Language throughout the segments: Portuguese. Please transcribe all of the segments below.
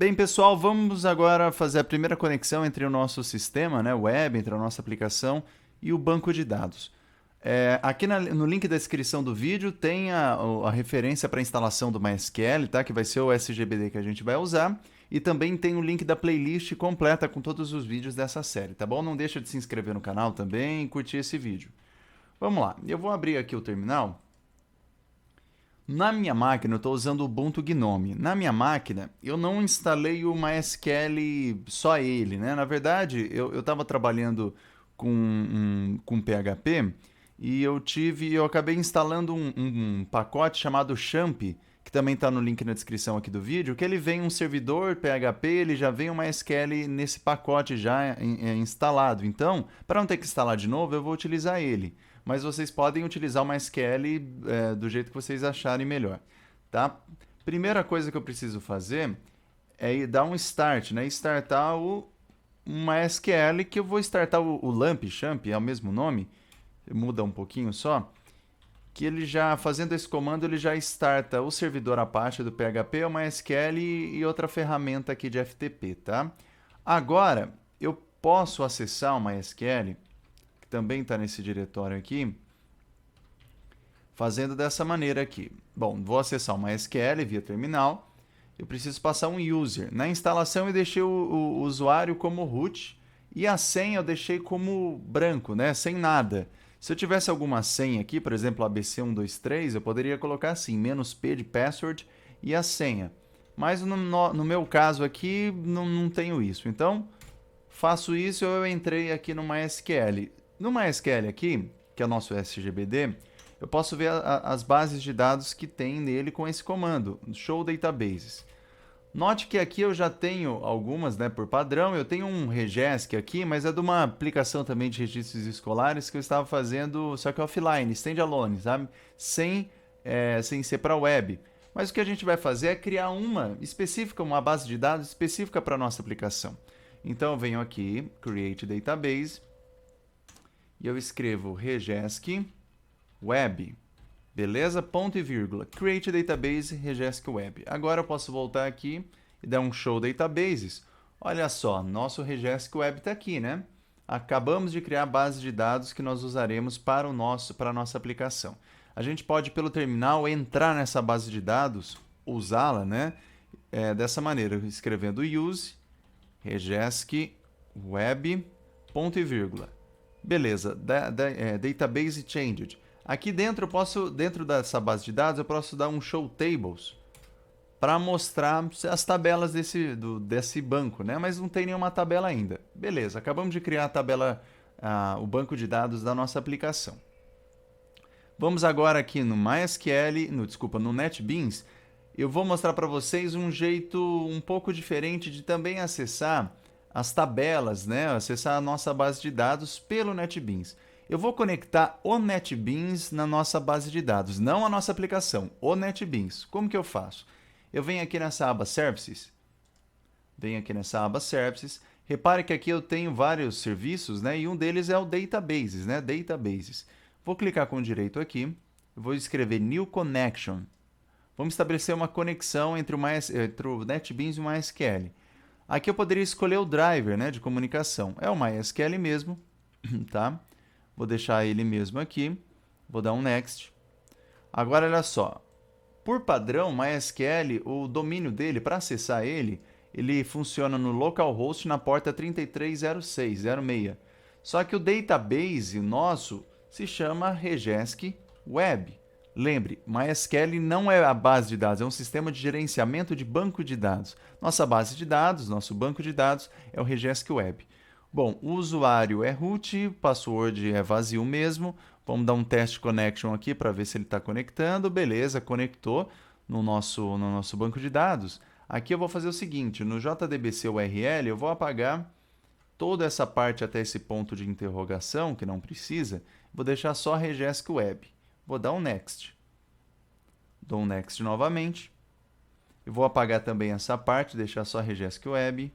Bem, pessoal, vamos agora fazer a primeira conexão entre o nosso sistema, né, web, entre a nossa aplicação e o banco de dados. Aqui no link da descrição do vídeo tem a referência para a instalação do MySQL, tá? Que vai ser o SGBD que a gente vai usar. E também tem o link da playlist completa com todos os vídeos dessa série, tá bom? Não deixa de se inscrever no canal também e curtir esse vídeo. Vamos lá, eu vou abrir aqui o terminal. Na minha máquina, eu estou usando o Ubuntu Gnome. Na minha máquina, eu não instalei o MySQL só ele, né? Na verdade, eu estava trabalhando com PHP e eu acabei instalando um pacote chamado Champ, que também está no link na descrição aqui do vídeo, que ele vem um servidor PHP, ele já vem o MySQL nesse pacote já instalado. Então, para não ter que instalar de novo, eu vou utilizar ele. Mas vocês podem utilizar o MySQL do jeito que vocês acharem melhor, tá? Primeira coisa que eu preciso fazer é dar um start, né? Startar o MySQL, que eu vou startar o LAMP, Champ, é o mesmo nome, muda um pouquinho só, que ele já, fazendo esse comando, ele já starta o servidor Apache do PHP, o MySQL e outra ferramenta aqui de FTP, tá? Agora, eu posso acessar o MySQL, que também está nesse diretório aqui, fazendo dessa maneira aqui. Bom, vou acessar o MySQL via terminal. Eu preciso passar um user. Na instalação eu deixei o usuário como root e a senha eu deixei como branco, né? Sem nada. Se eu tivesse alguma senha aqui, por exemplo, ABC123, eu poderia colocar assim, "-p" de password e a senha. Mas no meu caso aqui, não tenho isso. Então, faço isso, eu entrei aqui no MySQL. No MySQL aqui, que é o nosso SGBD, eu posso ver as bases de dados que tem nele com esse comando, show databases. Note que aqui eu já tenho algumas, né, por padrão. Eu tenho um Regesk aqui, mas é de uma aplicação também de registros escolares que eu estava fazendo, só que offline, standalone, sabe? Sem ser para web. Mas o que a gente vai fazer é criar uma específica, uma base de dados específica para a nossa aplicação. Então eu venho aqui, Create Database, e eu escrevo Regesk Web. Beleza? Ponto e vírgula. Create Database Regesk Web. Agora eu posso voltar aqui e dar um Show Databases. Olha só, nosso Regesk Web está aqui, né? Acabamos de criar a base de dados que nós usaremos para a nossa aplicação. A gente pode, pelo terminal, entrar nessa base de dados, usá-la, né? Dessa maneira, escrevendo use Regesk Web, ponto e vírgula. Beleza, Database Changed. Aqui dentro, dentro dessa base de dados, eu posso dar um Show Tables para mostrar as tabelas desse banco, né? Mas não tem nenhuma tabela ainda. Beleza, acabamos de criar a tabela, o banco de dados da nossa aplicação. Vamos agora aqui no MySQL, no NetBeans. Eu vou mostrar para vocês um jeito um pouco diferente de também acessar as tabelas, né? Acessar a nossa base de dados pelo NetBeans. Eu vou conectar o NetBeans na nossa base de dados, não a nossa aplicação, o NetBeans. Como que eu faço? Eu venho aqui nessa aba Services. Repare que aqui eu tenho vários serviços, né? E um deles é o Databases, né? Databases. Vou clicar com o direito aqui. Vou escrever New Connection. Vamos estabelecer uma conexão entre o NetBeans e o MySQL. Aqui eu poderia escolher o driver, né, de comunicação. É o MySQL mesmo, tá? Vou deixar ele mesmo aqui. Vou dar um Next. Agora, olha só. Por padrão, MySQL, o domínio dele, para acessar ele funciona no localhost na porta 3306. Só que o database nosso se chama Regesk Web. Lembre, MySQL não é a base de dados, é um sistema de gerenciamento de banco de dados. Nossa base de dados, nosso banco de dados é o Regesk Web. Bom, o usuário é root, password é vazio mesmo. Vamos dar um test connection aqui para ver se ele está conectando. Beleza, conectou no nosso banco de dados. Aqui eu vou fazer o seguinte, no JDBC URL eu vou apagar toda essa parte até esse ponto de interrogação, que não precisa. Vou deixar só Regesk Web. Vou dar um Next. Dou um Next novamente. Eu vou apagar também essa parte, deixar só Regesk Web.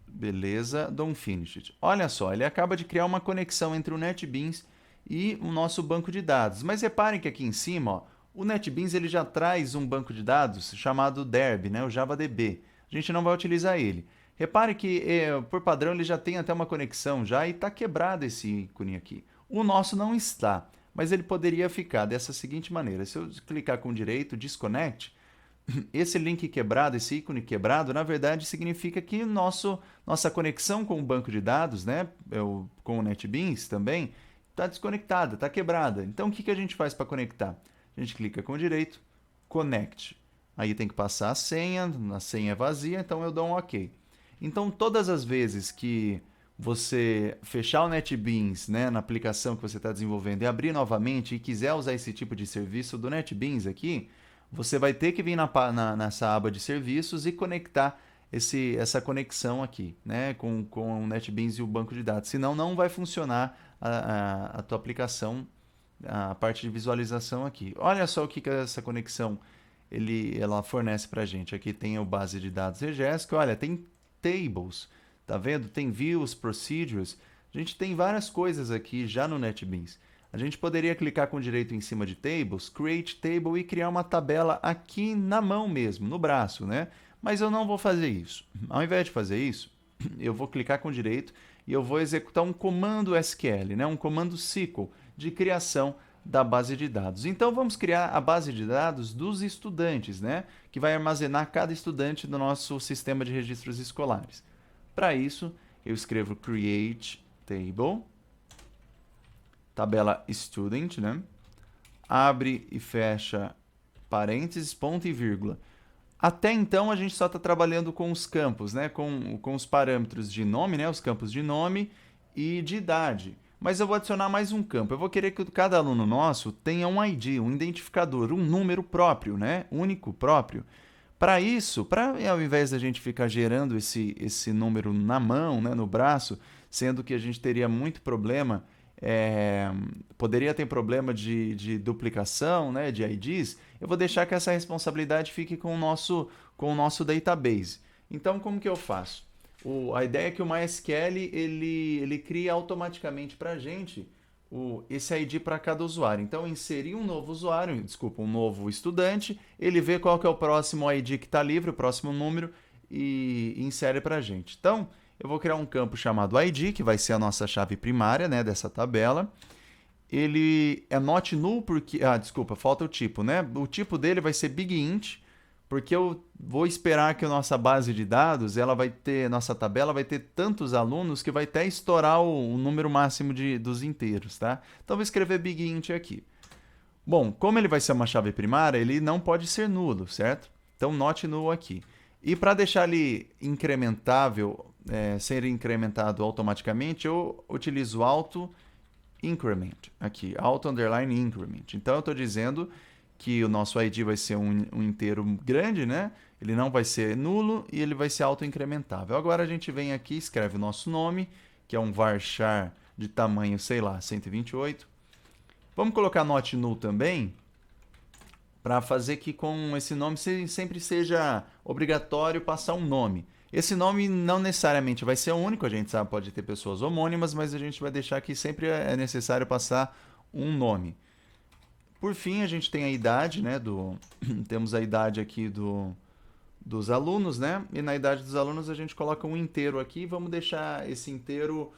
Beleza, dou um Finished. Olha só, ele acaba de criar uma conexão entre o NetBeans e o nosso banco de dados. Mas reparem que aqui em cima, ó, o NetBeans ele já traz um banco de dados chamado Derb, né, o JavaDB. a gente não vai utilizar ele. Repare que, por padrão, ele já tem até uma conexão já e está quebrado esse ícone aqui. O nosso não está, mas ele poderia ficar dessa seguinte maneira. Se eu clicar com direito, Disconnect, esse link quebrado, esse ícone quebrado, na verdade significa que nossa conexão com o banco de dados, né, com o NetBeans também, está desconectada, está quebrada. Então o que a gente faz para conectar? A gente clica com direito, Connect. Aí tem que passar a senha é vazia, então eu dou um OK. Então todas as vezes que você fechar o NetBeans, né, na aplicação que você está desenvolvendo e abrir novamente e quiser usar esse tipo de serviço do NetBeans aqui, você vai ter que vir nessa aba de serviços e conectar essa conexão aqui, né, com o NetBeans e o banco de dados. Senão não vai funcionar a tua aplicação, a parte de visualização aqui. Olha só o que essa conexão ela fornece para a gente. Aqui tem o base de dados regex, que olha, tem tables, tá vendo? Tem views, procedures. A gente tem várias coisas aqui já no NetBeans. A gente poderia clicar com direito em cima de tables, create table e criar uma tabela aqui na mão mesmo, no braço, né? Mas eu não vou fazer isso. Ao invés de fazer isso, eu vou clicar com direito e eu vou executar um comando SQL, né? Um comando SQL de criação da base de dados. Então vamos criar a base de dados dos estudantes, né? Que vai armazenar cada estudante do nosso sistema de registros escolares. Para isso, eu escrevo create table, tabela student, né? Abre e fecha parênteses, ponto e vírgula. Até então a gente só está trabalhando com os campos, né? Com os parâmetros de nome, né? Os campos de nome e de idade. Mas eu vou adicionar mais um campo. Eu vou querer que cada aluno nosso tenha um ID, um identificador, um número próprio, né? Único, próprio. Para isso, ao invés da gente ficar gerando esse número na mão, né? No braço, sendo que a gente teria muito problema, poderia ter problema de duplicação, né? De IDs, eu vou deixar que essa responsabilidade fique com o nosso database. Então, como que eu faço? A ideia é que o MySQL ele cria automaticamente para a gente esse ID para cada usuário. Então, inserir um novo usuário, um novo estudante, ele vê qual que é o próximo ID que está livre, o próximo número, e insere para a gente. Então, eu vou criar um campo chamado ID, que vai ser a nossa chave primária, né, dessa tabela. Ele é not null porque... falta o tipo, né? O tipo dele vai ser big int, porque eu vou esperar que a nossa base de dados, nossa tabela vai ter tantos alunos que vai até estourar o número máximo dos inteiros, tá? Então, vou escrever big int aqui. Bom, como ele vai ser uma chave primária, ele não pode ser nulo, certo? Então, not null aqui. E para deixar ele incrementável, ser incrementado automaticamente, eu utilizo auto increment aqui, auto underline increment. Então, eu estou dizendo que o nosso ID vai ser um inteiro grande, né? Ele não vai ser nulo e ele vai ser auto-incrementável. Agora a gente vem aqui, escreve o nosso nome, que é um varchar de tamanho, sei lá, 128. Vamos colocar not null também, para fazer que com esse nome sempre seja obrigatório passar um nome. Esse nome não necessariamente vai ser único, a gente sabe, pode ter pessoas homônimas, mas a gente vai deixar que sempre é necessário passar um nome. Por fim, a gente tem a idade, né? Temos a idade aqui dos alunos, né? E na idade dos alunos a gente coloca um inteiro aqui. Vamos deixar esse inteiro,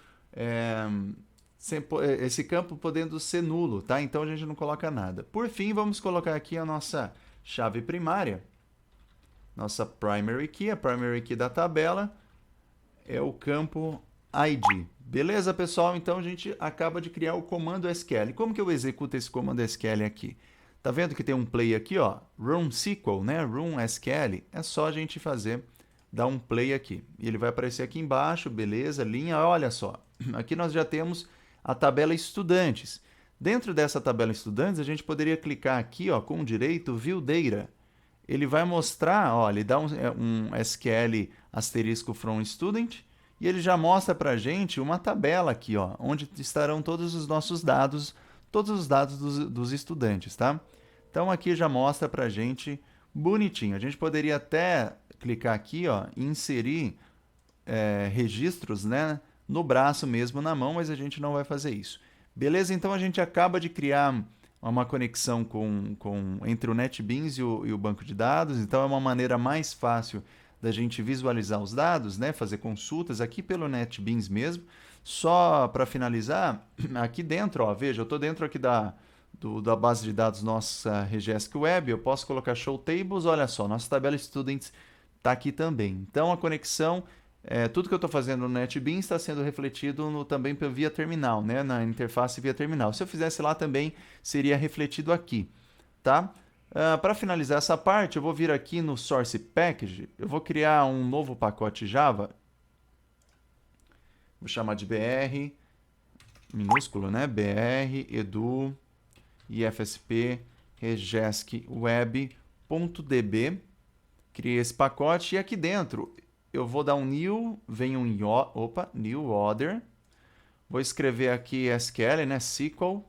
esse campo podendo ser nulo, tá? Então a gente não coloca nada. Por fim, vamos colocar aqui a nossa chave primária, nossa primary key. A primary key da tabela é o campo ID. Beleza, pessoal? Então a gente acaba de criar o comando SQL. Como que eu executo esse comando SQL aqui? Tá vendo que tem um play aqui, ó? Run SQL, né? Run SQL. É só a gente dar um play aqui. E ele vai aparecer aqui embaixo, beleza, linha. Olha só, aqui nós já temos a tabela estudantes. Dentro dessa tabela estudantes, a gente poderia clicar aqui, ó, com direito, View Data. Ele vai mostrar, ó, ele dá um SQL asterisco from student, e ele já mostra para a gente uma tabela aqui, ó, onde estarão todos os nossos dados, todos os dados dos estudantes, tá? Então aqui já mostra para a gente bonitinho. A gente poderia até clicar aqui, ó, e inserir registros, né, no braço mesmo, na mão, mas a gente não vai fazer isso. Beleza? Então a gente acaba de criar uma conexão entre o NetBeans e o banco de dados. Então é uma maneira mais fácil da gente visualizar os dados, né, fazer consultas aqui pelo NetBeans mesmo. Só para finalizar, aqui dentro, ó, veja, eu estou dentro aqui da base de dados nossa Regesk Web, eu posso colocar Show Tables, olha só, nossa tabela Students está aqui também. Então a conexão, tudo que eu estou fazendo no NetBeans está sendo refletido também via terminal, né, na interface via terminal. Se eu fizesse lá também, seria refletido aqui, tá? Para finalizar essa parte, eu vou vir aqui no Source Package, eu vou criar um novo pacote Java, vou chamar de BR, minúsculo, né? BR, edu, ifsp, regesk web.db. Criei esse pacote e aqui dentro eu vou dar um new, vem um new order. Vou escrever aqui SQL, né? SQL.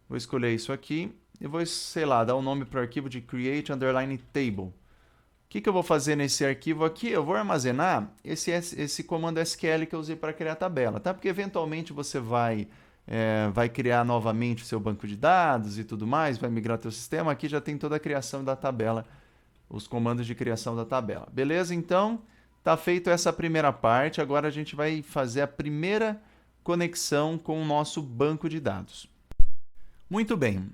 Vou escolher isso aqui e vou, sei lá, dar um nome para o arquivo de create underline table. O que eu vou fazer nesse arquivo aqui? Eu vou armazenar esse comando SQL que eu usei para criar a tabela, tá? Porque eventualmente você vai criar novamente o seu banco de dados e tudo mais, vai migrar o seu sistema. Aqui já tem toda a criação da tabela, os comandos de criação da tabela. Beleza? Então, tá feito essa primeira parte. Agora a gente vai fazer a primeira conexão com o nosso banco de dados. Muito bem.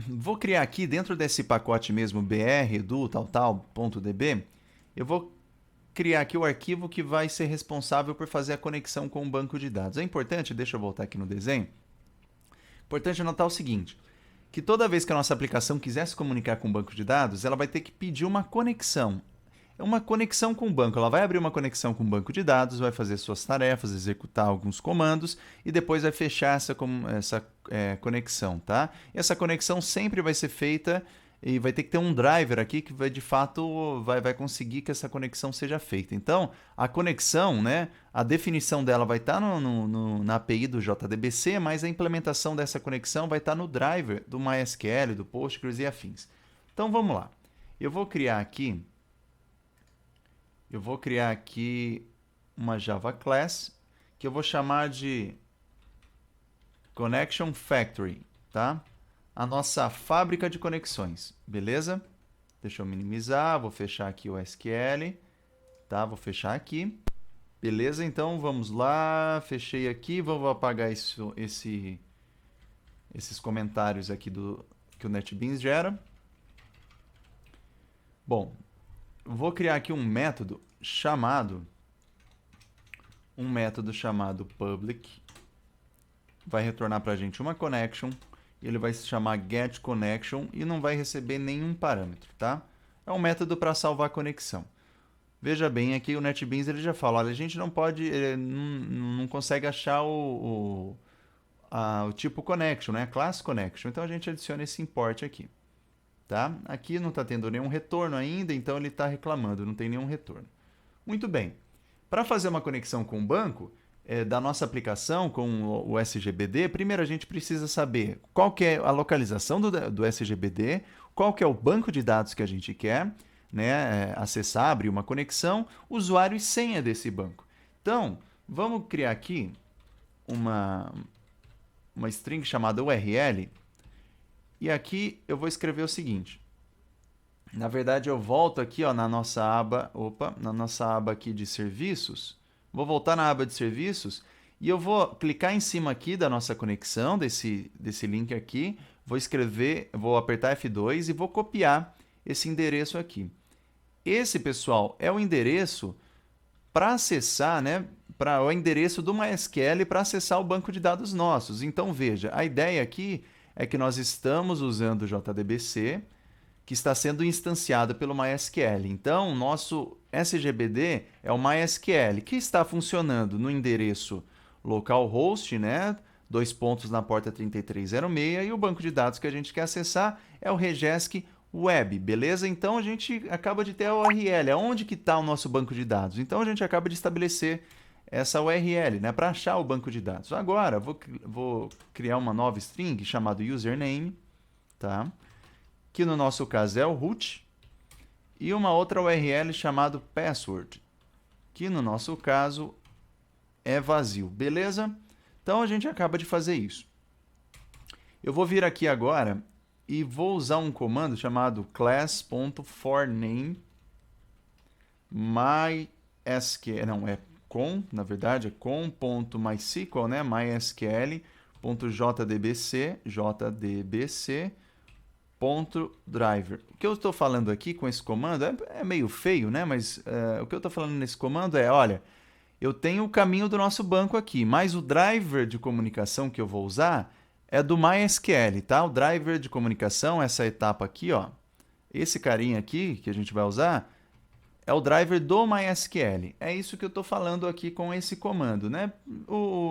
Vou criar aqui, dentro desse pacote mesmo, br, edu, tal.db, eu vou criar aqui o arquivo que vai ser responsável por fazer a conexão com o banco de dados. É importante, deixa eu voltar aqui no desenho, importante anotar o seguinte, que toda vez que a nossa aplicação quiser se comunicar com o banco de dados, ela vai ter que pedir uma conexão. É uma conexão com o banco. Ela vai abrir uma conexão com o banco de dados, vai fazer suas tarefas, executar alguns comandos e depois vai fechar essa conexão, tá? E essa conexão sempre vai ser feita e vai ter que ter um driver aqui que vai, de fato vai conseguir que essa conexão seja feita. Então, a conexão, né, a definição dela vai estar na API do JDBC, mas a implementação dessa conexão vai estar no driver do MySQL, do Postgres e afins. Então, vamos lá. Eu vou criar aqui uma Java Class que eu vou chamar de Connection Factory, tá? A nossa fábrica de conexões, beleza? Deixa eu minimizar, vou fechar aqui o SQL, tá? Vou fechar aqui, beleza? Então vamos lá, fechei aqui, vou apagar esses comentários aqui que o NetBeans gera. Bom, vou criar aqui um método chamado public, vai retornar para a gente uma connection, ele vai se chamar getConnection e não vai receber nenhum parâmetro, tá? É um método para salvar a conexão. Veja bem, aqui o NetBeans ele já fala, olha, a gente não pode, não consegue achar o tipo connection, né? A class connection, então a gente adiciona esse import aqui. Tá? Aqui não está tendo nenhum retorno ainda, então ele está reclamando, não tem nenhum retorno. Muito bem. Para fazer uma conexão com o banco da nossa aplicação com o SGBD, primeiro a gente precisa saber qual que é a localização do SGBD, qual que é o banco de dados que a gente quer, né, acessar, abrir uma conexão, usuário e senha desse banco. Então, vamos criar aqui uma string chamada URL. E aqui eu vou escrever o seguinte. Na verdade, eu volto aqui ó, na nossa aba aqui de serviços. Vou voltar na aba de serviços e eu vou clicar em cima aqui da nossa conexão, desse link aqui. Vou apertar F2 e vou copiar esse endereço aqui. Esse, pessoal, é o endereço para acessar, né? Para o endereço do MySQL para acessar o banco de dados nossos. Então, veja, a ideia aqui é que nós estamos usando o JDBC, que está sendo instanciado pelo MySQL. Então, o nosso SGBD é o MySQL, que está funcionando no endereço localhost, né? 2 pontos na porta 3306, e o banco de dados que a gente quer acessar é o Regesk Web, beleza? Então, a gente acaba de ter a URL, aonde que está o nosso banco de dados? Então, a gente acaba de estabelecer essa URL, né, para achar o banco de dados. Agora, vou criar uma nova string chamada username, tá? Que no nosso caso é o root, e uma outra URL chamada password, que no nosso caso é vazio, beleza? Então a gente acaba de fazer isso. Eu vou vir aqui agora e vou usar um comando chamado class.forName MySQL, não, é com, na verdade, é com.mysql, né? mysql.jdbc.driver. O que eu estou falando aqui com esse comando é meio feio, né? Mas o que eu estou falando nesse comando é, olha, eu tenho o caminho do nosso banco aqui, mas o driver de comunicação que eu vou usar é do MySQL, tá? O driver de comunicação, essa etapa aqui, ó, esse carinha aqui que a gente vai usar, é o driver do MySQL. É isso que eu estou falando aqui com esse comando, né?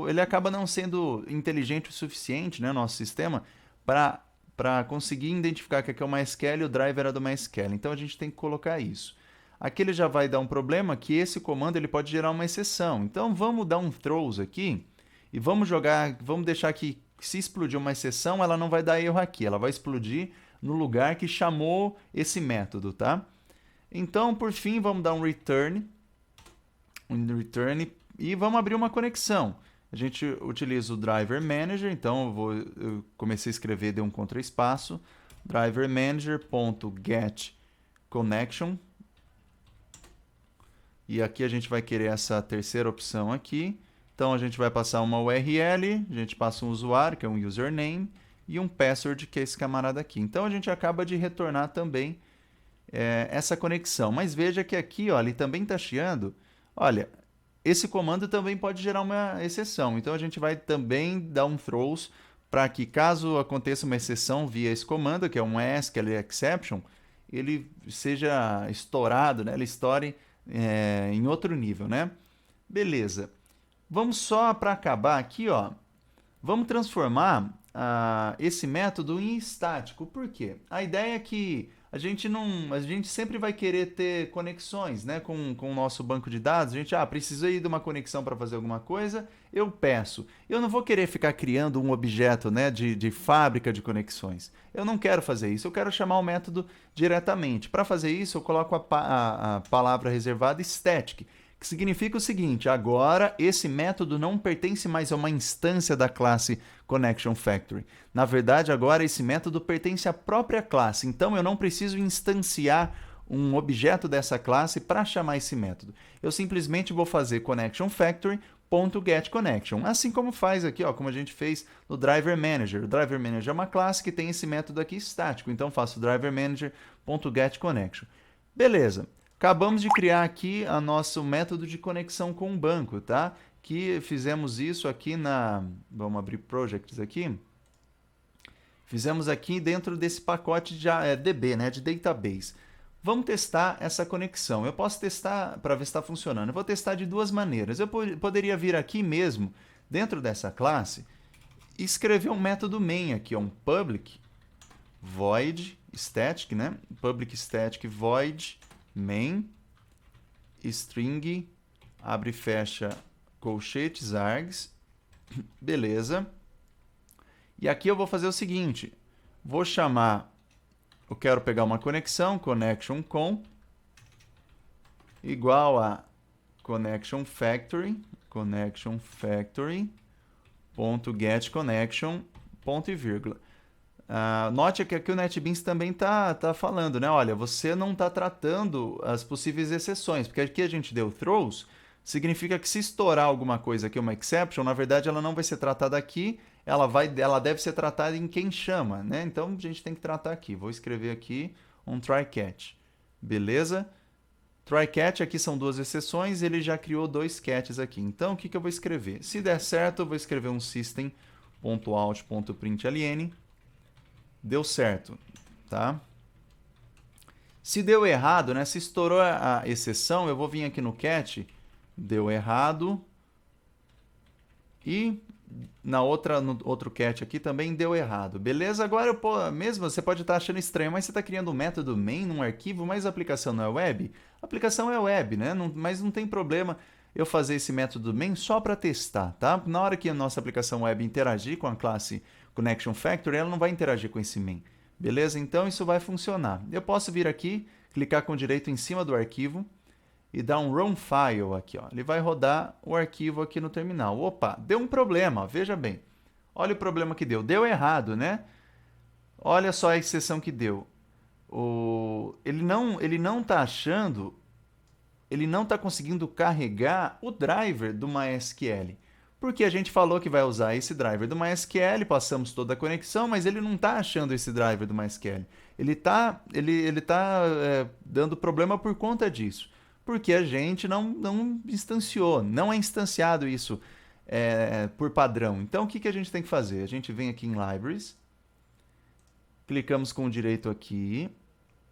Ele acaba não sendo inteligente o suficiente, né, nosso sistema, para conseguir identificar que aqui é o MySQL e o driver é do MySQL. Então a gente tem que colocar isso. Aqui ele já vai dar um problema que esse comando ele pode gerar uma exceção. Então vamos dar um throws aqui e vamos deixar que se explodir uma exceção, ela não vai dar erro aqui, ela vai explodir no lugar que chamou esse método, tá? Então, por fim, vamos dar um return e vamos abrir uma conexão. A gente utiliza o Driver Manager, então eu comecei a escrever, dei um contraespaço, Driver Manager.getConnection. E aqui a gente vai querer essa terceira opção aqui. Então, a gente vai passar uma URL, a gente passa um usuário, que é um username, e um password, que é esse camarada aqui. Então, a gente acaba de retornar também essa conexão. Mas veja que aqui, ó, ele também está chiando. Olha, esse comando também pode gerar uma exceção. Então, a gente vai também dar um throws para que, caso aconteça uma exceção via esse comando, que é um exception, ele seja estourado, né? Ele estoure em outro nível, né? Beleza. Vamos só para acabar aqui, ó. Vamos transformar esse método em estático. Por quê? A ideia é que a gente sempre vai querer ter conexões, né, com o nosso banco de dados. A gente, precisa ir de uma conexão para fazer alguma coisa, eu peço. Eu não vou querer ficar criando um objeto, né, de fábrica de conexões. Eu não quero fazer isso, eu quero chamar o método diretamente. Para fazer isso, eu coloco a palavra reservada static, que significa o seguinte: agora esse método não pertence mais a uma instância da classe Connection Factory. Na verdade, agora esse método pertence à própria classe, então eu não preciso instanciar um objeto dessa classe para chamar esse método. Eu simplesmente vou fazer Connection Factory.getConnection, assim como faz aqui, ó, como a gente fez no Driver Manager. O Driver Manager é uma classe que tem esse método aqui estático, então faço Driver Manager.getConnection. Beleza. Acabamos de criar aqui o nosso método de conexão com o banco, tá? Que fizemos isso aqui vamos abrir projects aqui. Fizemos aqui dentro desse pacote de DB, né? De database. Vamos testar essa conexão. Eu posso testar para ver se está funcionando. Eu vou testar de duas maneiras. Eu poderia vir aqui mesmo, dentro dessa classe, e escrever um método main aqui, um public void static, né? Public static void main string abre e fecha colchetes args, beleza. E aqui eu vou fazer o seguinte, vou chamar, eu quero pegar uma conexão, connection com igual a connection factory ponto get connection ponto e vírgula. Note que aqui o NetBeans também tá falando, né? Olha, você não está tratando as possíveis exceções, porque aqui a gente deu throws, significa que se estourar alguma coisa aqui, uma exception, na verdade ela não vai ser tratada aqui, ela deve ser tratada em quem chama, né? Então a gente tem que tratar aqui. Vou escrever aqui um try catch, beleza? Try catch aqui são duas exceções, ele já criou dois catches aqui. Então o que eu vou escrever? Se der certo, eu vou escrever um system.out.println. Deu certo, tá? Se deu errado, né? Se estourou a exceção, eu vou vir aqui no catch, deu errado, e no outro catch aqui também deu errado. Beleza? Agora, mesmo você pode estar achando estranho, mas você está criando um método main num arquivo, mas a aplicação não é web? A aplicação é web, né? Mas não tem problema eu fazer esse método main só para testar, tá? Na hora que a nossa aplicação web interagir com a classe Connection Factory, ela não vai interagir com esse main. Beleza? Então isso vai funcionar. Eu posso vir aqui, clicar com o direito em cima do arquivo e dar um run file aqui, ó. Ele vai rodar o arquivo aqui no terminal. Opa, deu um problema, ó. Veja bem. Olha o problema que deu. Deu errado, né? Olha só a exceção que deu. Ele não está achando, ele não está conseguindo carregar o driver do MySQL. Porque a gente falou que vai usar esse driver do MySQL, passamos toda a conexão, mas ele não está achando esse driver do MySQL. Ele tá dando problema por conta disso. Porque a gente não instanciou, não é instanciado isso por padrão. Então o que a gente tem que fazer? A gente vem aqui em Libraries, clicamos com o direito aqui,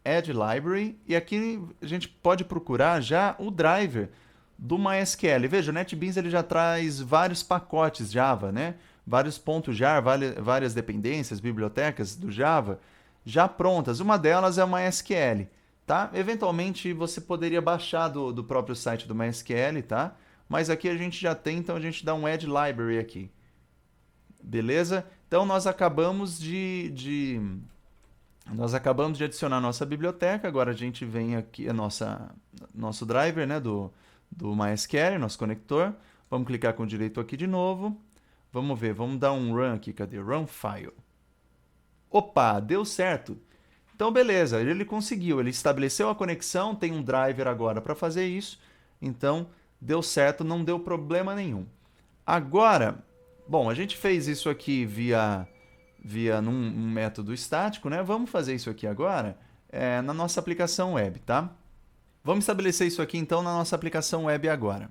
Add Library, e aqui a gente pode procurar já o driver do MySQL. Veja, o NetBeans ele já traz vários pacotes Java, né? Vários pontos Java, várias dependências, bibliotecas do Java já prontas. Uma delas é o MySQL, tá? Eventualmente você poderia baixar do próprio site do MySQL, tá? Mas aqui a gente já tem, então a gente dá um Add Library aqui. Beleza? Então nós acabamos de adicionar nossa biblioteca. Agora a gente vem aqui nosso driver, né, do MySQL, nosso conector. Vamos clicar com o direito aqui de novo. Vamos ver, vamos dar um run aqui. Cadê? Run file. Opa, deu certo. Então beleza, ele conseguiu, ele estabeleceu a conexão, tem um driver agora para fazer isso. Então deu certo, não deu problema nenhum. Agora, bom, a gente fez isso aqui via num método estático, né? Vamos fazer isso aqui agora na nossa aplicação web, tá? Vamos estabelecer isso aqui então na nossa aplicação web agora.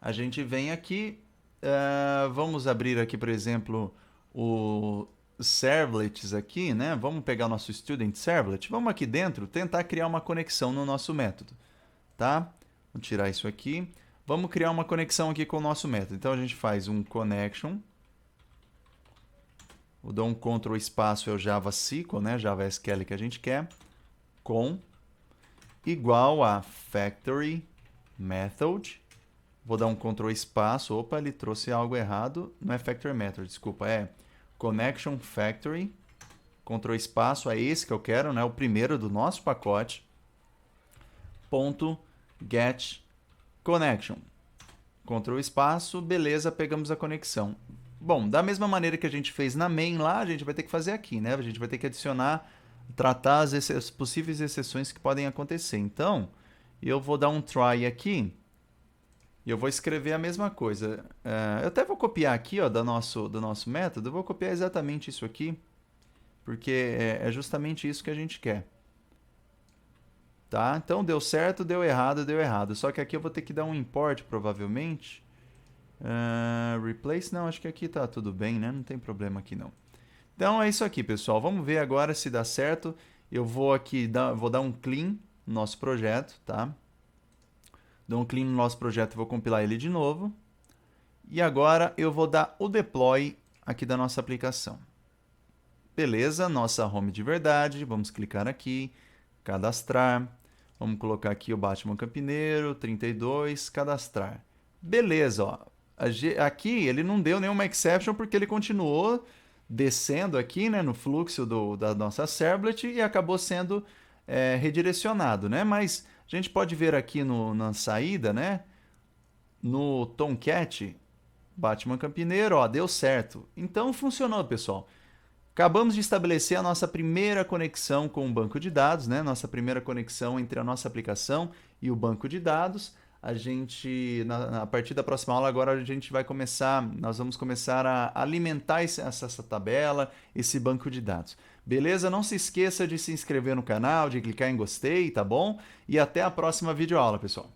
A gente vem aqui, vamos abrir aqui, por exemplo, o servlets aqui, né? Vamos pegar o nosso student servlet, vamos aqui dentro tentar criar uma conexão no nosso método, tá? Vamos tirar isso aqui. Vamos criar uma conexão aqui com o nosso método. Então a gente faz um connection. Vou dar um Ctrl espaço, é o Java SQL, né? Java SQL que a gente quer. Com igual a factory method. Vou dar um Ctrl espaço. Opa, ele trouxe algo errado. Não é factory method, desculpa. É connection factory. Ctrl espaço, é esse que eu quero, né? O primeiro do nosso pacote. Ponto get connection. Ctrl espaço, beleza, pegamos a conexão. Bom, da mesma maneira que a gente fez na main lá, a gente vai ter que fazer aqui, né? A gente vai ter que adicionar, tratar as possíveis exceções que podem acontecer. Então, eu vou dar um try aqui e eu vou escrever a mesma coisa. Eu até vou copiar aqui, ó, do nosso método, eu vou copiar exatamente isso aqui, porque é justamente isso que a gente quer. Tá? Então, deu certo, deu errado, deu errado. Só que aqui eu vou ter que dar um import, provavelmente. Replace, não, acho que aqui tá tudo bem, né? Não tem problema aqui, não. Então, é isso aqui, pessoal. Vamos ver agora se dá certo. Eu vou aqui, vou dar um clean no nosso projeto, tá? Dou um clean no nosso projeto e vou compilar ele de novo. E agora eu vou dar o deploy aqui da nossa aplicação. Beleza, nossa home de verdade. Vamos clicar aqui, cadastrar. Vamos colocar aqui o Batman Campineiro, 32, cadastrar. Beleza, ó. Aqui ele não deu nenhuma exception porque ele continuou descendo aqui, né, no fluxo da nossa servlet e acabou sendo redirecionado, né? Mas a gente pode ver aqui na saída, né, no Tomcat, Batman Campineiro, ó, deu certo. Então funcionou, pessoal. Acabamos de estabelecer a nossa primeira conexão com o banco de dados, né? Nossa primeira conexão entre a nossa aplicação e o banco de dados. A gente, a partir da próxima aula agora, nós vamos começar a alimentar essa tabela, esse banco de dados. Beleza? Não se esqueça de se inscrever no canal, de clicar em gostei, tá bom? E até a próxima videoaula, pessoal.